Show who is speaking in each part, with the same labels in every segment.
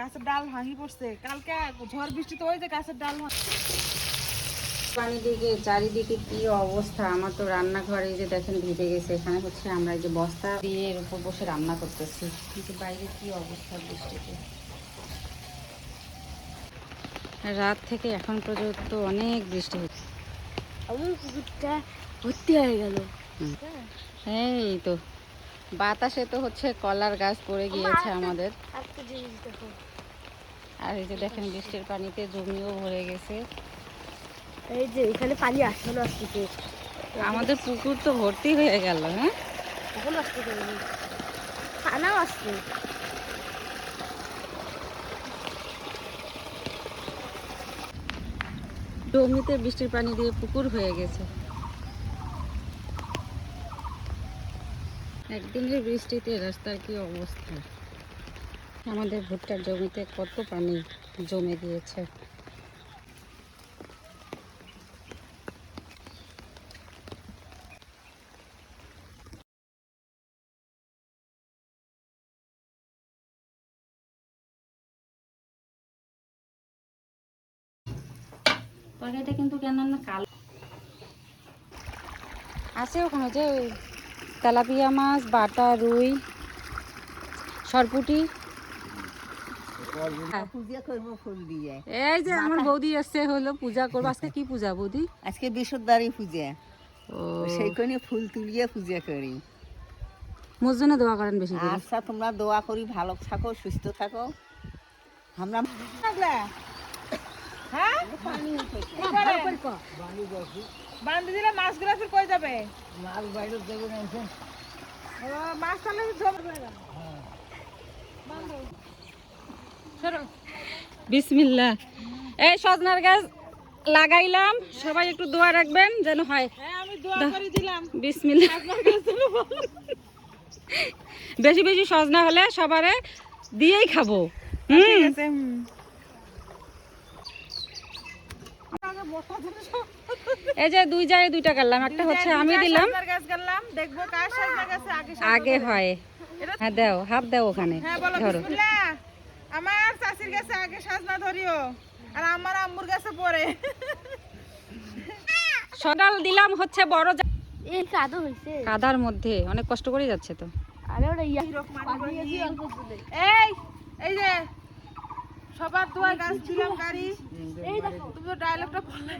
Speaker 1: গাছের ডাল ভাঙি পড়ছে কালকে ঝড় বৃষ্টিতে, ওই যে গাছের ডাল
Speaker 2: পানি দিকে চারিদিকে কি অবস্থা। আমার তো রান্নাঘরে যে দেখেন ভিজে গেছে। এখানে হচ্ছে আমরা এই যে বস্তা দিয়ে এর উপর বসে রান্না করতেছি, কিন্তু বাইরে কি অবস্থা বৃষ্টিতে। রাত থেকে এখন পর্যন্ত অনেক বৃষ্টি হচ্ছে।
Speaker 3: আমার পুকুরটা ভর্তি হয়ে গেল।
Speaker 2: এই তো বাতাসে তো হচ্ছে কলার গাছ পড়ে গিয়েছে আমাদের। আর এই যে দেখেন বৃষ্টির পানিতে জমিও ভরে গেছে।
Speaker 3: এই যে এখানে পানি আসলে আসতেছে,
Speaker 2: আমাদের পুকুর তো ভর্তি হয়ে গেল। হ্যাঁ,
Speaker 3: এখন আসতেছে পানাও আসছে।
Speaker 2: জমিতে বৃষ্টির পানি দিয়ে পুকুর হয়ে গেছে। একদিনের বৃষ্টিতে রাস্তার কি অবস্থা। আমাদের ভুট্টার জমিতে কত পানি জমে গিয়েছে। তরকারিটা কিন্তু কেন না কালো আছে ওখানে, যে তেলাপিয়া মাছ, বাটা, রুই, সরপুটি। এই যে আমার বৌদি আসছে, হলো পূজা করবো। আজকে কি পূজা বৌদি?
Speaker 4: আজকে বৃহস্পতিবারই পূজা,
Speaker 2: ও
Speaker 4: সেই কোণে ফুল তুলিয়ে পূজা করি।
Speaker 2: মোর জন্য দোয়া করেন বেশি করে।
Speaker 4: আচ্ছা, তোমরা দোয়া করি, ভালো থাকো, সুস্থ থাকো। আমরা
Speaker 1: বান্ধি দিলে মাছগুলো ফির কই যাবে?
Speaker 4: মাছ বাইরে দেবো না।
Speaker 1: মাছ তাহলে
Speaker 2: বিসমিল্লাহ। এই সজনার গাছ লাগাইলাম, সবাই একটু দোয়া রাখবেন যেন হয়।
Speaker 1: হ্যাঁ, আমি দোয়া করে দিলাম।
Speaker 2: বিসমিল্লাহ। বেশি বেশি সজনা হলে সবারে দিয়েই খাবো।
Speaker 1: ঠিক আছে।
Speaker 2: এই যে দুই জায়গায় দুইটা করলাম, একটা হচ্ছে আমি দিলাম,
Speaker 1: গাছ গেলাম, দেখবো কার সাজনা গাছে আগে
Speaker 2: আগে হয়। হ্যাঁ দাও, হাত দাও ওখানে।
Speaker 1: হ্যাঁ বলো
Speaker 2: ধরো।
Speaker 1: বিসমিল্লাহ। আমার চাচির গাছে আগে সাজনা ধরিও, আর আমার আম্মুর গাছে পরে।
Speaker 2: সকাল দিলাম হচ্ছে বড়
Speaker 3: এই কাদো হইছে।
Speaker 2: কাদার মধ্যে অনেক কষ্ট করে যাচ্ছে তো।
Speaker 3: আরে ওটা ইয়া
Speaker 1: এই এই যে সবার দোয়া গাছ দিলাম গাড়ি।
Speaker 3: এই দেখো
Speaker 1: তুমি তো ডায়লগটা বললে।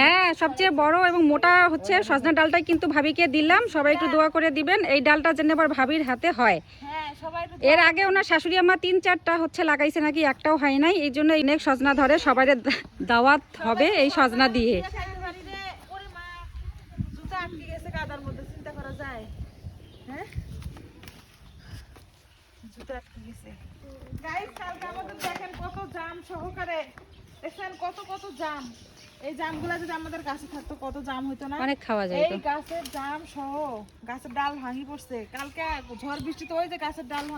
Speaker 2: হ্যাঁ, সবচেয়ে বড় এবং মোটা হচ্ছে সজনা ডালটাই কিন্তু ভাবিকে দিলাম। সবাই একটু দোয়া করে দিবেন এই ডালটা যেন আবার ভাবির হাতে হয়।
Speaker 1: হ্যাঁ, সবাই একটু
Speaker 2: এর আগে ওনার শাশুড়ি আমার 3-4টা হচ্ছে লাগাইছে, নাকি একটাও হয় নাই। এই জন্য অনেক সজনা ধরে, সবাই দাওয়াত হবে এই সজনা দিয়ে।
Speaker 1: খাইতে পারি রে। ওরে মা, জুতা আটকে গেছে কাদার মধ্যে, চিন্তা করা যায়? হ্যাঁ, জুতা আটকে গেছে। গাইস, কালকে আমাদের দেখেন কত জাম সহকারে, দেখেন কত কত জাম। এই জামগুলা যদি আমাদের কাছে থাকতো কত জাম হইতো না?
Speaker 2: অনেক খাওয়া যায়
Speaker 1: এই
Speaker 2: তো।
Speaker 1: গাছের জাম সহ গাছের ডাল ভাঙি পড়ছে কালকে ঝড় বৃষ্টিতে, ওই যে গাছের ডাল ভাঙি